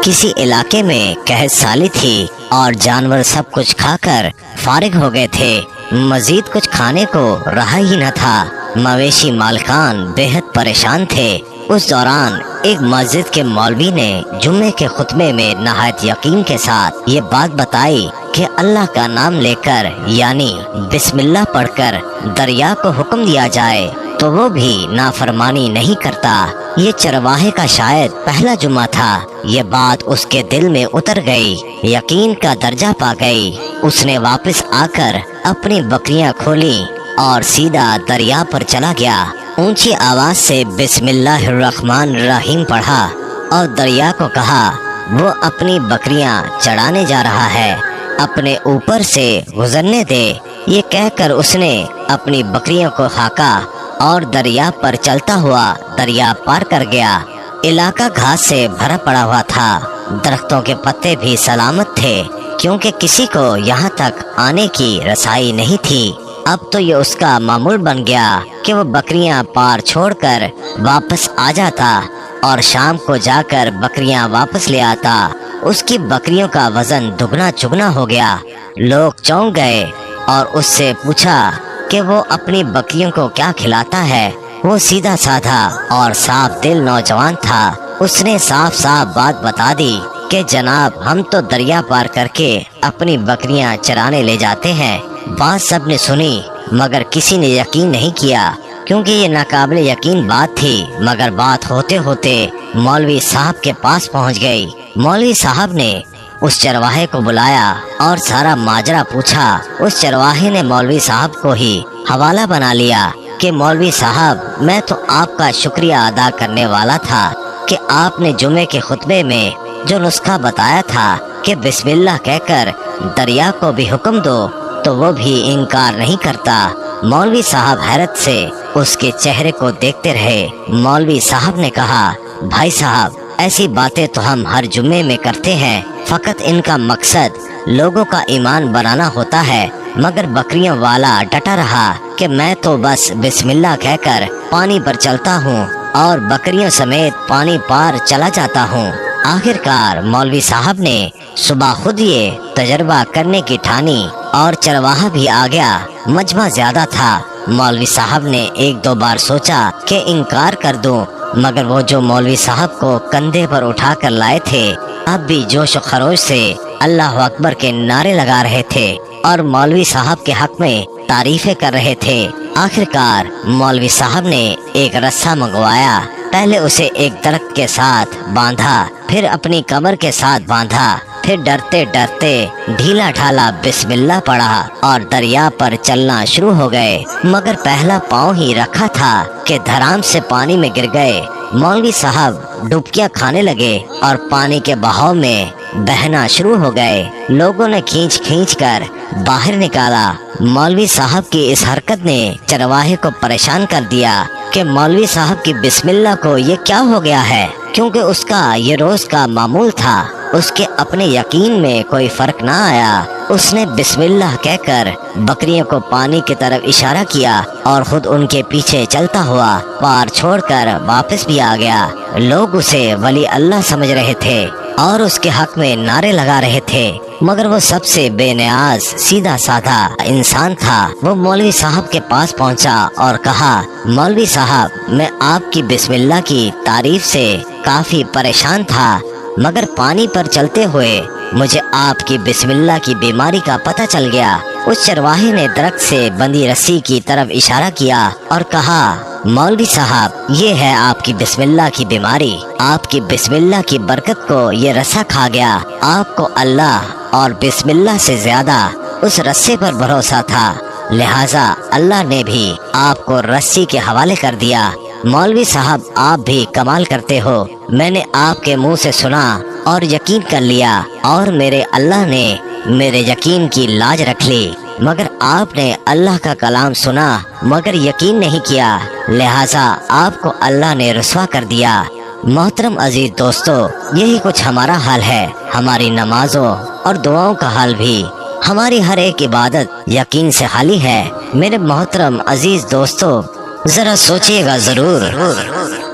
किसी इलाके में कहत साली थी और जानवर सब कुछ खाकर फारिग हो गए थे। मजीद कुछ खाने को रहा ही न था। मवेशी मालकान बेहद परेशान थे। उस दौरान एक मस्जिद के मौलवी ने जुम्मे के खुतबे में नहायत यकीन के साथ ये बात बताई कि अल्लाह का नाम लेकर यानी बिस्मिल्लाह पढ़कर दरिया को हुक्म दिया जाए तो वो भी नाफरमानी नहीं करता। ये चरवाहे का शायद पहला जुम्मा था। ये बात उसके दिल में उतर गई, यकीन का दर्जा पा गई। उसने वापस आकर अपनी बकरियां खोली और सीधा दरिया पर चला गया। ऊंची आवाज से बिस्मिल्लाहिर्रहमानिर्रहीम पढ़ा और दरिया को कहा वो अपनी बकरियां चढ़ाने जा रहा है, अपने ऊपर से गुजरने दे। ये कहकर उसने अपनी बकरियों को हाका और दरिया पर चलता हुआ दरिया पार कर गया। इलाका घास से भरा पड़ा हुआ था। दरख्तों के पत्ते भी सलामत थे क्योंकि किसी को यहाँ तक आने की रसाई नहीं थी। अब तो ये उसका मामूल बन गया कि वो बकरियां पार छोड़कर वापस आ जाता और शाम को जाकर बकरियां वापस ले आता। उसकी बकरियों का वजन दुगना चुगना हो गया। लोग चौंक गए और उससे पूछा कि वो अपनी बकरियों को क्या खिलाता है। वो सीधा साधा और साफ दिल नौजवान था। उसने साफ साफ बात बता दी कि जनाब हम तो दरिया पार करके अपनी बकरियां चराने ले जाते हैं। बात सबने सुनी मगर किसी ने यकीन नहीं किया क्योंकि ये नाकाबिल यकीन बात थी। मगर बात होते होते मौलवी साहब के पास पहुंच गई। मौलवी साहब ने उस चरवाहे को बुलाया और सारा माजरा पूछा। उस चरवाहे ने मौलवी साहब को ही हवाला बना लिया कि मौलवी साहब मैं तो आपका शुक्रिया अदा करने वाला था कि आपने जुमे के खुतबे में जो नुस्खा बताया था कि बिस्मिल्लाह कहकर दरिया को भी हुक्म दो तो वो भी इनकार नहीं करता। मौलवी साहब हैरत से उसके चेहरे को देखते रहे। मौलवी साहब ने कहा भाई साहब ऐसी बातें तो हम हर जुम्मे में करते हैं, फकत इनका मकसद लोगों का ईमान बनाना होता है। मगर बकरियों वाला डटा रहा कि मैं तो बस बिस्मिल्लाह कहकर पानी पर चलता हूँ और बकरियों समेत पानी पार चला जाता हूँ। आखिरकार मौलवी साहब ने सुबह खुद ये तजर्बा करने की ठानी और चरवाहा भी आ गया। मजमा ज्यादा था। मौलवी साहब ने एक दो बार सोचा कि इनकार कर दूं, मगर वो जो मौलवी साहब को कंधे पर उठा कर लाए थे अब भी जोश व खरोश से अल्लाह अकबर के नारे लगा रहे थे और मौलवी साहब के हक में तारीफें कर रहे थे। आखिरकार मौलवी साहब ने एक रस्सा मंगवाया। पहले उसे एक दरख्त के साथ बांधा, फिर अपनी कमर के साथ बांधा, फिर डरते डरते ढीला ढाला बिस्मिल्लाह पढ़ा और दरिया पर चलना शुरू हो गए। मगर पहला पाँव ही रखा था कि धड़ाम से पानी में गिर गए। मौलवी साहब डुबकियां खाने लगे और पानी के बहाव में बहना शुरू हो गए। लोगों ने खींच खींच कर बाहर निकाला। मौलवी साहब की इस हरकत ने चरवाहे को परेशान कर दिया कि मौलवी साहब की बिस्मिल्लाह को ये क्या हो गया है, क्योंकि उसका ये रोज का मामूल था। उसके अपने यकीन में कोई फर्क ना आया। उसने बिस्मिल्लाह कहकर बकरियों को पानी की तरफ इशारा किया और खुद उनके पीछे चलता हुआ पार छोड़कर वापस भी आ गया। लोग उसे वली अल्लाह समझ रहे थे और उसके हक में नारे लगा रहे थे, मगर वो सबसे बेनियाज सीधा साधा इंसान था। वो मौलवी साहब के पास पहुंचा और कहा मौलवी साहब मैं आपकी बिस्मिल्लाह की तारीफ से काफी परेशान था, मगर पानी पर चलते हुए मुझे आपकी बिस्मिल्लाह की बीमारी का पता चल गया। उस चरवाहे ने दरख्त से बंधी रस्सी की तरफ इशारा किया और कहा मौलवी साहब ये है आपकी बिस्मिल्लाह की बीमारी। आपकी बिस्मिल्लाह की बरकत को ये रस्सा खा गया। आपको अल्लाह और बिस्मिल्लाह से ज्यादा उस रस्से पर भरोसा था, लिहाजा अल्लाह ने भी आपको रस्सी के हवाले कर दिया। मौलवी साहब आप भी कमाल करते हो। मैंने आपके मुंह से सुना और यकीन कर लिया और मेरे अल्लाह ने मेरे यकीन की लाज रख ली। मगर आपने अल्लाह का कलाम सुना मगर यकीन नहीं किया, लिहाजा आपको अल्लाह ने रुसवा कर दिया। मोहतरम अजीज दोस्तों, यही कुछ हमारा हाल है। हमारी नमाजों और दुआओं का हाल भी, हमारी हर एक इबादत यकीन से खाली है। मेरे मोहतरम अजीज दोस्तों, ذرا سوچیے گا ضرور۔